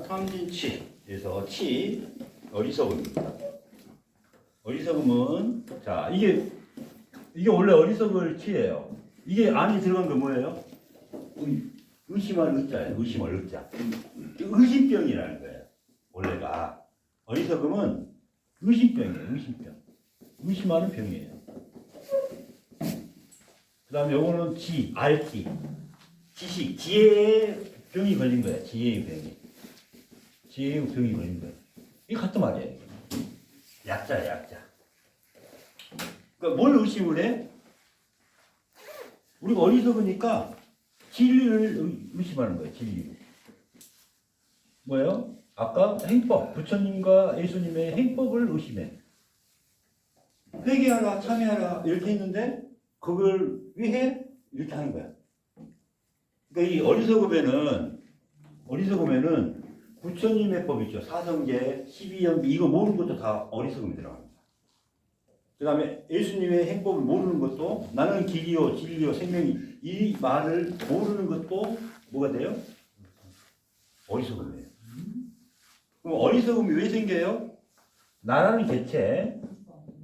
탐진치에서 치 어리석음입니다. 어리석음은 자 이게 원래 어리석을 치예요. 이게 안에 들어간 거 뭐예요? 의심할 의자예요. 의심할 의자. 의심병이라는 거예요. 원래가 어리석음은 의심병이에요. 의심병. 의심하는 병이에요. 그 다음에 요거는 지, 알지. 지식, 지혜의 병이 걸린 거야. 지혜의 병이. 지혜의 병이 걸린 거야. 이게 같은 말이에요. 약자야, 약자. 그러니까 뭘 의심을 해? 우리가 어리석으니까 진리를 의심하는 거예요. 진리. 뭐예요? 아까 행법, 부처님과 예수님의 행법을 의심해. 회개하라, 참여하라 이렇게 했는데 그걸 위해 이렇게 하는 거야. 그러니까 이 어리석음에는 부처님의 법 있죠. 사성제, 12연비 이거 모르는 것도 다 어리석음이 들어갑니다. 그 다음에 예수님의 행법을 모르는 것도 나는 길이요 진리요 생명이 이 말을 모르는 것도 뭐가 돼요? 어리석음이에요. 그럼 어리석음이 왜 생겨요? 나라는 개체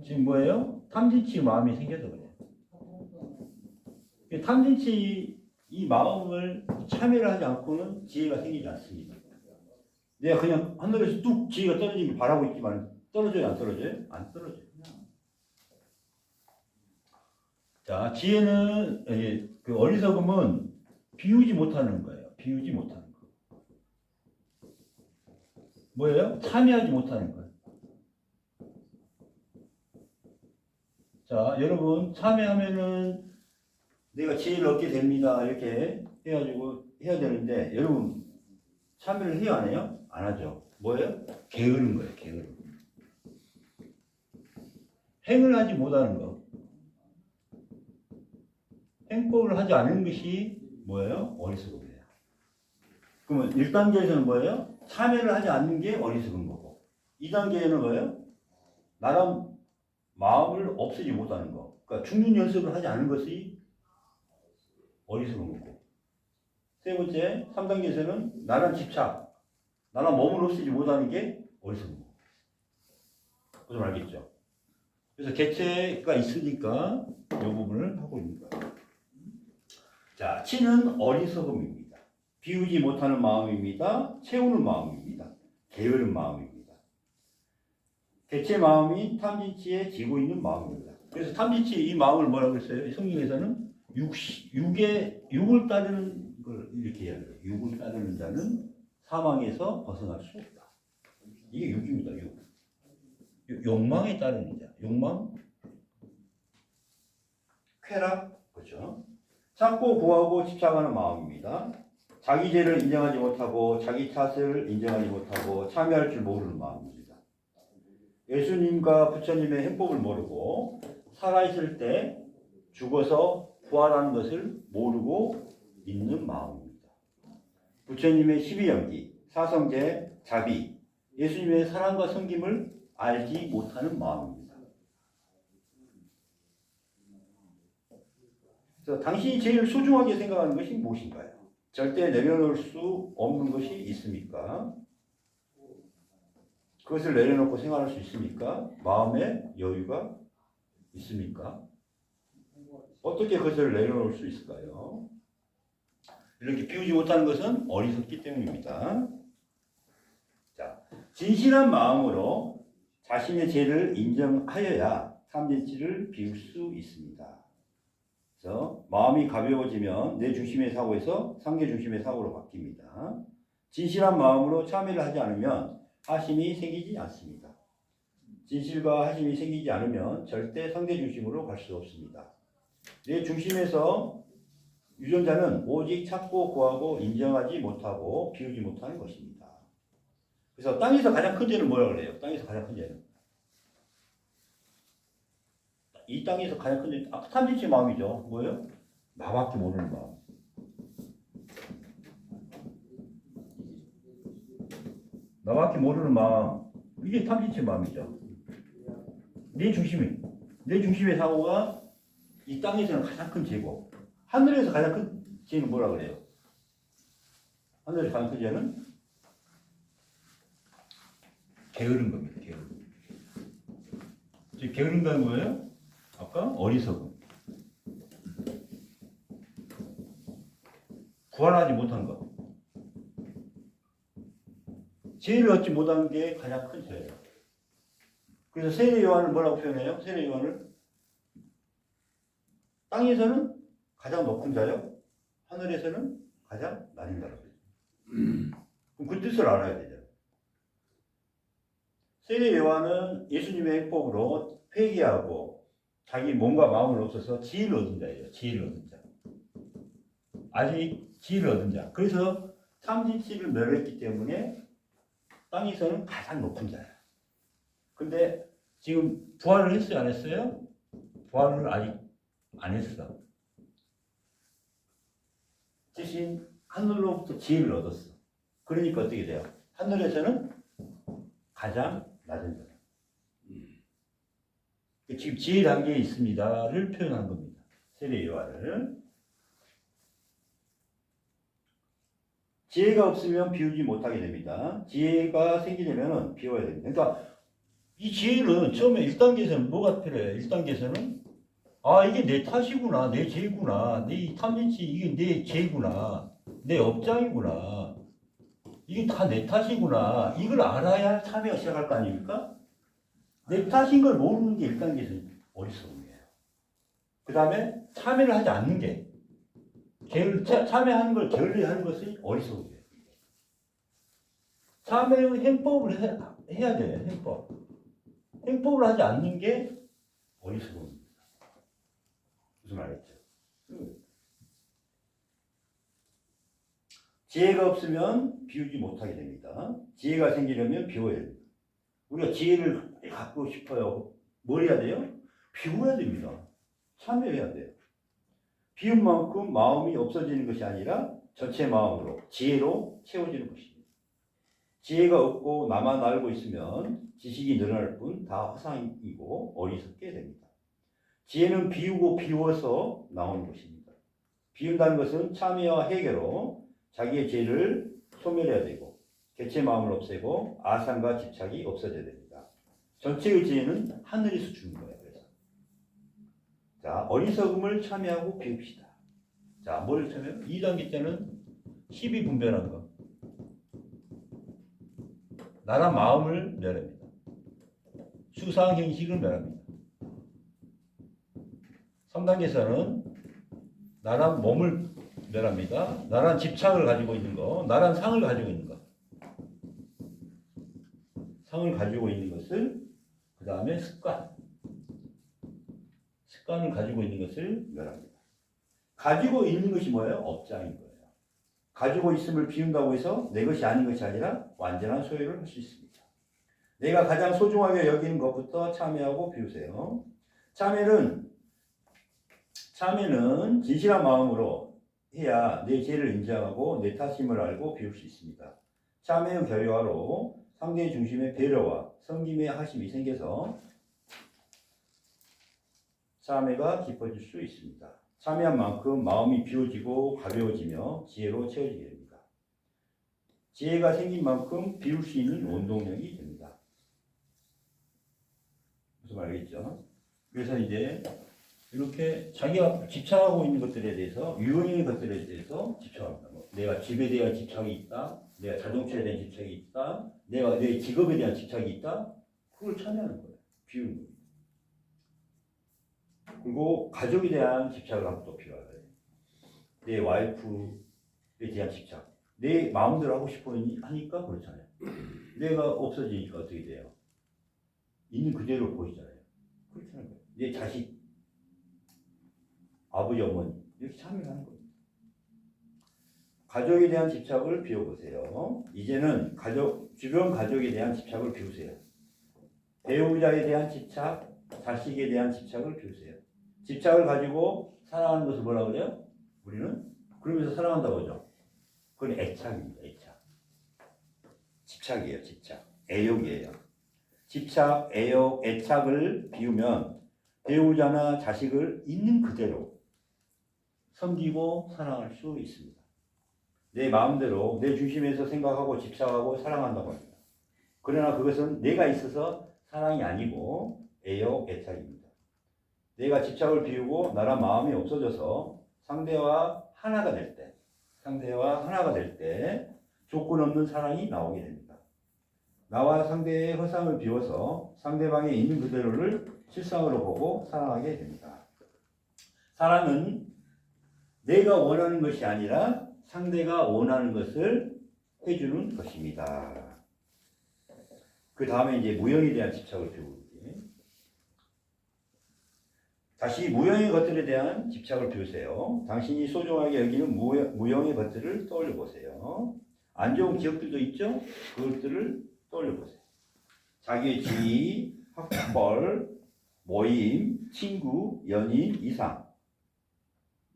지금 뭐예요? 탐진치 마음이 생겨서 그래요. 탐진치 이 마음을 참여를 하지 않고는 지혜가 생기지 않습니다. 내가 그냥 하늘에서 뚝 지혜가 떨어지길 바라고 있지만 떨어져요, 안 떨어져요? 안 떨어져요. 자, 지혜는 그 어리석음은 비우지 못하는 거예요. 비우지 못하는 거. 뭐예요? 참여하지 못하는 거예요. 자, 여러분 참여하면은 내가 지혜를 얻게 됩니다. 이렇게 해가지고 해야 되는데 여러분 참여를 해요, 안 해요? 안 하죠. 뭐예요? 게으른 거예요. 게으른 거. 행을 하지 못하는 거. 행법을 하지 않은 것이 뭐예요? 어리석음이에요. 그러면 1단계에서는 뭐예요? 참여를 하지 않는 게 어리석은 거고 2단계에는 뭐예요? 나랑 마음을 없애지 못하는 거. 그러니까 죽는 연습을 하지 않은 것이 어리석은 거고 세 번째, 3단계에서는 나랑 집착, 나랑 몸을 없애지 못하는 게 어리석은 거고. 무슨 알겠죠? 그래서 개체가 있으니까 이 부분을 하고 있는 거예요. 자, 치는 어리석음입니다. 비우지 못하는 마음입니다. 채우는 마음입니다. 게으른 마음입니다. 개체 마음이 탐진치에 지고 있는 마음입니다. 그래서 탐진치 이 마음을 뭐라고 했어요? 성경에서는 육을 따르는 걸 이렇게 이야기해요. 육을 따르는 자는 사망에서 벗어날 수 없다. 이게 육입니다. 육. 욕망에 따르는 자. 욕망, 쾌락, 그렇죠? 찾고 구하고 집착하는 마음입니다. 자기 죄를 인정하지 못하고 자기 탓을 인정하지 못하고 참여할 줄 모르는 마음입니다. 예수님과 부처님의 행법을 모르고 살아있을 때 죽어서 부활하는 것을 모르고 있는 마음입니다. 부처님의 12연기, 사성제, 자비, 예수님의 사랑과 섬김을 알지 못하는 마음입니다. 그래서 당신이 제일 소중하게 생각하는 것이 무엇인가요? 절대 내려놓을 수 없는 것이 있습니까? 그것을 내려놓고 생활할 수 있습니까? 마음의 여유가 있습니까? 어떻게 그것을 내려놓을 수 있을까요? 이렇게 비우지 못하는 것은 어리석기 때문입니다. 자, 진실한 마음으로 자신의 죄를 인정하여야 탐진치를 비울 수 있습니다. 그래서 마음이 가벼워지면 내 중심의 사고에서 상대 중심의 사고로 바뀝니다. 진실한 마음으로 참여를 하지 않으면 하심이 생기지 않습니다. 진실과 하심이 생기지 않으면 절대 상대 중심으로 갈 수 없습니다. 내 중심에서 유전자는 오직 찾고 구하고 인정하지 못하고 비우지 못하는 것입니다. 그래서 땅에서 가장 큰 죄는 뭐라고 그래요? 땅에서 가장 큰 죄는 이 땅에서 가장 큰 죄는 탐진치 마음이죠. 뭐예요? 나밖에 모르는 마음. 나밖에 모르는 마음. 이게 탐진치 마음이죠. 내 중심의 사고가 이 땅에서는 가장 큰 죄고 하늘에서 가장 큰 죄는 뭐라 그래요? 하늘에서 가장 큰 죄는 게으른 겁니다. 게으른. 즉 게으른 건 뭐예요? 아까 어리석음. 구원하지 못한 것. 지혜를 얻지 못한 게 가장 큰 죄예요. 그래서 세례 요한을 뭐라고 표현해요? 세례 요한을 땅에서는 가장 높은 자요, 하늘에서는 가장 낮은 자라고 해요. 그럼 그 뜻을 알아야 되죠. 세례 요한은 예수님의 행복으로 회개하고 자기 몸과 마음을 없어서 지혜를 얻은 자예요. 지혜를 얻은 자. 아직 지혜를 얻은 자. 그래서 삼진씨를 멸했기 때문에 땅에서는 가장 높은 자야. 근데 지금 부활을 했어요? 안 했어요? 부활을 아직 안 했어. 대신 하늘로부터 지혜를 얻었어. 그러니까 어떻게 돼요? 하늘에서는 가장 낮은 자. 지금 지혜 단계에 있습니다를 표현한 겁니다. 세례 요한을. 지혜가 없으면 비우지 못하게 됩니다. 지혜가 생기려면 비워야 됩니다. 그러니까 이 지혜는 처음에 1단계에서는 뭐가 필요해요? 1단계에서는 아, 이게 내 탓이구나, 내 죄구나, 내 탐진치 이게 내 죄구나, 내 업장이구나, 이게 다 내 탓이구나, 이걸 알아야 참여가 시작할 거 아닙니까? 내 탓인 걸 모르는 게 1단계에서 어리석음이에요. 그 다음에 참여를 하지 않는 게, 참여하는 걸 게을리하는 것이 어리석음이에요. 참여의 행법을 해야 돼요, 행법. 행법을 하지 않는 게 어리석음입니다. 무슨 말이죠? 지혜가 없으면 비우지 못하게 됩니다. 지혜가 생기려면 비워야 됩니다. 우리가 지혜를 갖고 싶어요. 뭘 해야 돼요? 비워야 됩니다. 참여해야 돼요. 비운 만큼 마음이 없어지는 것이 아니라 전체 마음으로, 지혜로 채워지는 것입니다. 지혜가 없고 나만 알고 있으면 지식이 늘어날 뿐 다 허상이고 어리석게 됩니다. 지혜는 비우고 비워서 나오는 것입니다. 비운다는 것은 참여와 해결로 자기의 죄를 소멸해야 되고 개체 마음을 없애고 아상과 집착이 없어져야 됩니다. 전체의 지혜는 하늘에서 주는 거예요. 그래서 자, 어리석음을 참여하고 비웁시다. 자, 뭘 참여해요? 2단계 때는 희비 분별한 거. 나라 마음을 멸합니다. 수상 형식을 멸합니다. 3단계에서는 나란 몸을 멸합니다. 나란 집착을 가지고 있는 거, 나란 상을 가지고 있는 거. 상을 가지고 있는 것을, 그 다음에 습관을 가지고 있는 것을 멸합니다. 가지고 있는 것이 뭐예요? 업장인 거예요. 가지고 있음을 비운다고 해서 내 것이 아닌 것이 아니라 완전한 소유를 할 수 있습니다. 내가 가장 소중하게 여기는 것부터 참여하고 비우세요. 참여는 진실한 마음으로 해야 내 죄를 인정하고 내 탓임을 알고 비울 수 있습니다. 참여의 결과로 상대의 중심에 배려와 섬김의 하심이 생겨서 참여가 깊어질 수 있습니다. 참여한 만큼 마음이 비워지고 가벼워지며 지혜로 채워지게 됩니다. 지혜가 생긴 만큼 비울 수 있는 원동력이 됩니다. 무슨 말이겠죠? 그래서 이제 이렇게 자기가 집착하고 있는 것들에 대해서, 유형의 것들에 대해서 집착합니다. 내가 집에 대한 집착이 있다, 내가 자동차에 대한 집착이 있다, 내가 내 직업에 대한 집착이 있다, 그걸 참여하는 거예요. 비우는 거예요. 그리고 가족에 대한 집착을 하면 또 필요하다. 내 와이프에 대한 집착. 내 마음대로 하고 싶어 하니까 그렇잖아요. 내가 없어지니까 어떻게 돼요? 있는 그대로 보이잖아요. 그렇잖아요. 내 자식, 아버지, 어머니 이렇게 참여하는 겁니다. 가족에 대한 집착을 비워보세요. 이제는 주변 가족에 대한 집착을 비우세요. 배우자에 대한 집착, 자식에 대한 집착을 비우세요. 집착을 가지고 사랑하는 것을 뭐라고 그래요? 우리는 그러면서 사랑한다고 하죠. 그건 애착입니다. 애착. 집착이에요. 집착. 애욕이에요. 집착, 애욕, 애착을 비우면 배우자나 자식을 있는 그대로 섬기고 사랑할 수 있습니다. 내 마음대로 내 중심에서 생각하고 집착하고 사랑한다고 합니다. 그러나 그것은 내가 있어서 사랑이 아니고 애요 애착입니다. 내가 집착을 비우고 나란 마음이 없어져서 상대와 하나가 될 때 조건 없는 사랑이 나오게 됩니다. 나와 상대의 허상을 비워서 상대방의 있는 그대로를 실상으로 보고 사랑하게 됩니다. 사랑은 내가 원하는 것이 아니라 상대가 원하는 것을 해주는 것입니다. 그 다음에 이제 무형에 대한 집착을 비우고 다시 무형의 것들에 대한 집착을 비우세요. 당신이 소중하게 여기는 무형의 것들을 떠올려 보세요. 안 좋은 기억들도 있죠? 그것들을 떠올려 보세요. 자기의 지위, 학벌, 모임, 친구, 연인, 이상.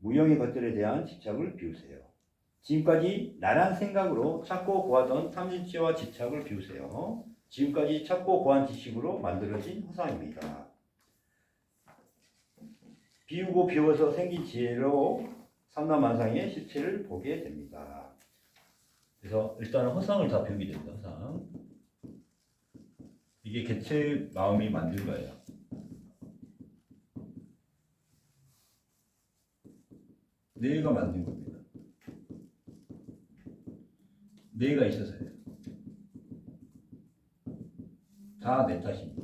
무형의 것들에 대한 집착을 비우세요. 지금까지 나란 생각으로 찾고 구하던 탐진치와 집착을 비우세요. 지금까지 찾고 구한 지식으로 만들어진 허상입니다. 비우고 비워서 생긴 지혜로 삼라만상의 실체를 보게 됩니다. 그래서 일단은 허상을 다 비우게 됩니다. 허상. 이게 개체 마음이 만든 거예요. 내가 만든 겁니다. 내가 있어서요. 다 내 탓입니다.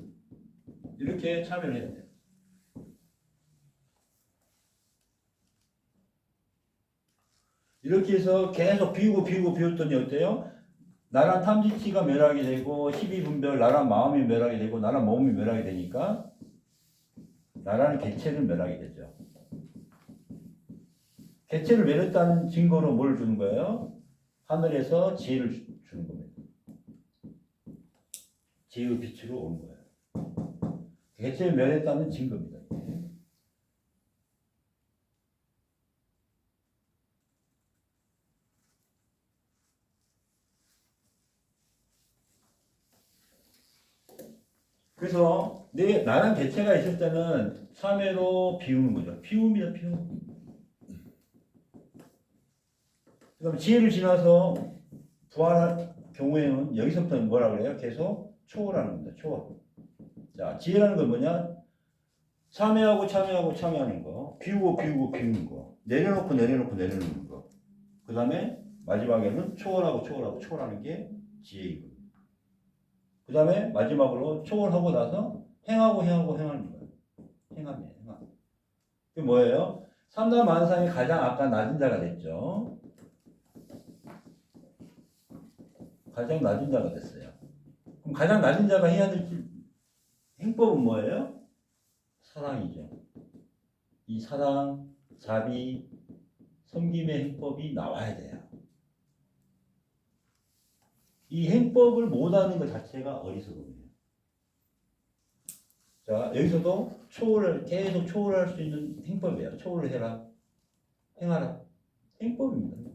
이렇게 참여를 해야 돼요. 이렇게 해서 계속 비웠더니 어때요? 나란 탐진치가 멸하게 되고 십이분별 나란 마음이 멸하게 되고 나란 몸이 멸하게 되니까 나라는 개체를 멸하게 되죠. 개체를 멸했다는 증거로 뭘 주는 거예요? 하늘에서 지혜를 주는 겁니다. 지혜의 빛으로 오는 거예요. 개체를 멸했다는 증거입니다. 그래서 나란 개체가 있을 때는 참회로 비우는 거죠. 비움이다, 비움. 그다음 지혜를 지나서 부활할 경우에는 여기서부터는 뭐라 그래요? 계속 초월하는 겁니다. 초월. 자, 지혜라는 건 뭐냐? 참회하는 거. 비우는 거. 내려놓는 거. 그 다음에 마지막에는 초월하는 게 지혜이고. 그 다음에 마지막으로 초월하고 나서 행하는 거예요. 행함이에요. 그게 뭐예요? 삼라만상이 가장 아까 낮은 자가 됐죠. 가장 낮은 자가 됐어요. 그럼 가장 낮은 자가 해야 될 행법은 뭐예요? 사랑이죠. 이 사랑, 자비, 섬김의 행법이 나와야 돼요. 이 행법을 못하는 것 자체가 어리석음이에요. 자, 여기서도 계속 초월할 수 있는 행법이에요. 초월을 해라. 행하라. 행법입니다.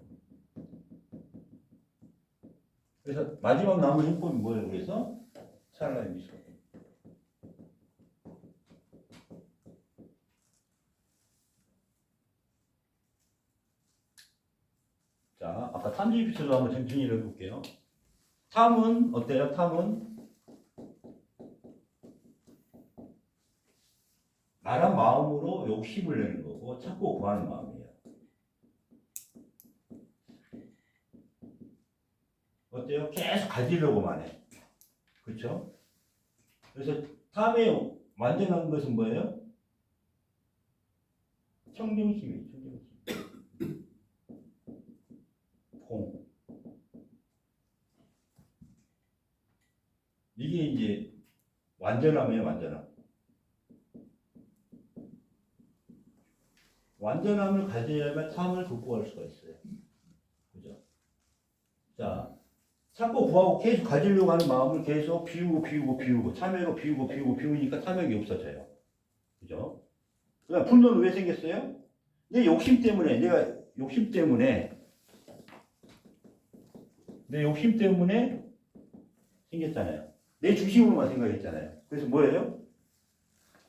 그래서 마지막 남은 행법이 뭐예요? 그래서 찰나의 미소. 자, 아까 탐지 에피소드 한번 정리를 해볼게요. 탐은 어때요? 탐은 나란 마음으로 욕심을 내는 거고 찾고 구하는 마음이에요. 어때요? 계속 가지려고만 해. 그렇죠? 그래서 탐의 완전한 것은 뭐예요? 청정심이에요. 청정심. 공. 이게 이제 완전함이에요. 완전함을 가져야만 탐을 극복할 수가 있어요. 그죠? 자, 찾고 구하고 계속 가지려고 하는 마음을 계속 비우고 참회로 비우니까 탐욕이 없어져요. 그죠? 그다음 분노는 왜 생겼어요? 내 욕심 때문에 생겼잖아요. 내 중심으로만 생각했잖아요. 그래서 뭐예요?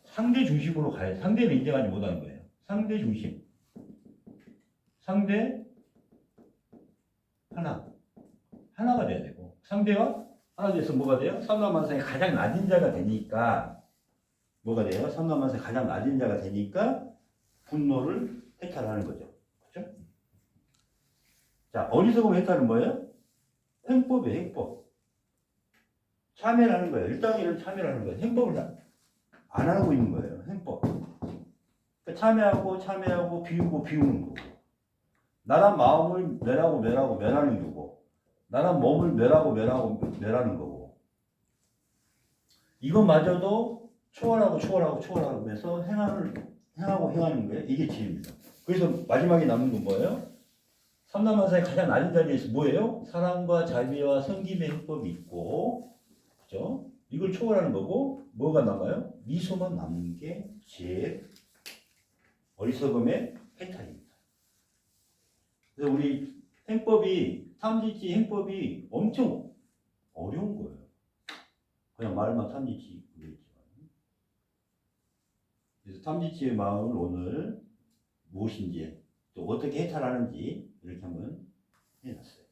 상대 중심으로 가야 돼. 상대를 인정하지 못하는 거예요. 상대 중심. 상대 하나가 돼야 되고 상대와 하나 돼서 뭐가 돼요? 삼라만상의 가장 낮은 자가 되니까 뭐가 돼요? 삼라만상의 가장 낮은 자가 되니까 분노를 해탈하는 거죠. 그렇죠? 자, 어리석음 해탈은 뭐예요? 행법이에요, 행법. 참여를 하는 거예요. 1단계는 참여를 하는 거예요. 행법을 안 하고 있는 거예요. 행법. 그러니까 참여하고 비우는 거고. 나란 마음을 멸하는 거고. 나란 몸을 멸하는 거고. 이것마저도 초월하고 해서 행하는 거예요. 이게 지혜입니다. 그래서 마지막에 남는 건 뭐예요? 삼라만사의 가장 낮은 자리에서 뭐예요? 사랑과 자비와 섬김의 행법이 있고, 그죠? 이걸 초월하는 거고, 뭐가 남아요? 미소만 남는 게 지혜, 어리석음의 해탈입니다. 그래서 우리 탐지치 행법이 엄청 어려운 거예요. 그냥 말만 탐지치 그랬지만. 그래서 탐지치의 마음을 오늘 무엇인지 또 어떻게 해탈하는지 이렇게 한번 해놨어요.